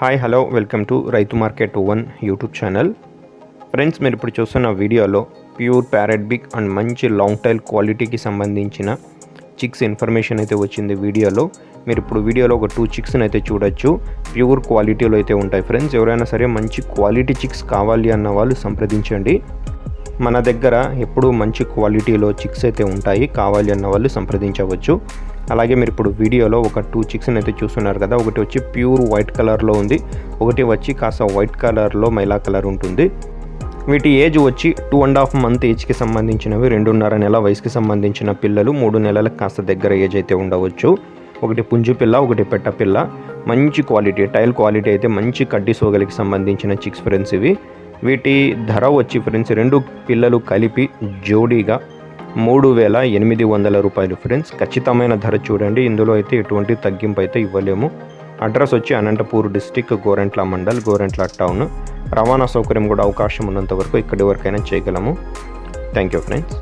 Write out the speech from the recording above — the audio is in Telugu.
హాయ్ హలో వెల్కమ్ టు రైతు మార్కెట్ 1 యూట్యూబ్ ఛానల్. ఫ్రెండ్స్, మీరు ఇప్పుడు చూస్తున్న వీడియోలో ప్యూర్ ప్యారెట్ బిగ్ అండ్ మంచి లాంగ్ టైల్ క్వాలిటీకి సంబంధించిన చిక్స్ ఇన్ఫర్మేషన్ అయితే వచ్చింది. మీరు ఇప్పుడు వీడియోలో ఒక 2 చిక్స్ని అయితే చూడొచ్చు. ప్యూర్ క్వాలిటీలో అయితే ఉంటాయి. ఫ్రెండ్స్, ఎవరైనా సరే మంచి క్వాలిటీ చిక్స్ కావాలి అన్న వాళ్ళు సంప్రదించండి. మన దగ్గర ఎప్పుడూ మంచి క్వాలిటీలో చిక్స్ అయితే ఉంటాయి. కావాలి అన్న వాళ్ళు సంప్రదించవచ్చు. అలాగే మీరు ఇప్పుడు వీడియోలో ఒక 2 చిక్స్ని అయితే చూస్తున్నారు కదా. ఒకటి వచ్చి ప్యూర్ వైట్ కలర్లో ఉంది, ఒకటి వచ్చి కాస్త వైట్ కలర్లో మైలా కలర్ ఉంటుంది. వీటి ఏజ్ వచ్చి 2.5 మంత్ ఏజ్కి సంబంధించినవి. 2.5 నెల వయసుకి సంబంధించిన పిల్లలు. 3 నెలలకు కాస్త దగ్గర ఏజ్ అయితే ఉండవచ్చు. ఒకటి పుంజు పిల్ల, ఒకటి పెట్ట పిల్ల. మంచి క్వాలిటీ, టైల్ క్వాలిటీ అయితే మంచి కడ్డీ సోగలికి సంబంధించిన చిక్స్ ఫ్రెండ్స్ ఇవి. వీటి ధర వచ్చి ఫ్రెండ్స్ 2 పిల్లలు కలిపి జోడీగా 3,800 రూపాయలు ఫ్రెండ్స్. ఖచ్చితమైన ధర చూడండి. ఇందులో అయితే ఎటువంటి తగ్గింపు అయితే ఇవ్వలేము. అడ్రస్ వచ్చి అనంతపూర్ డిస్టిక్, గోరెంట్ల మండల్, గోరెంట్ల టౌన్. రవాణా సౌకర్యం కూడా అవకాశం ఉన్నంత వరకు ఇక్కడి వరకైనా చేయగలము. Thank you friends.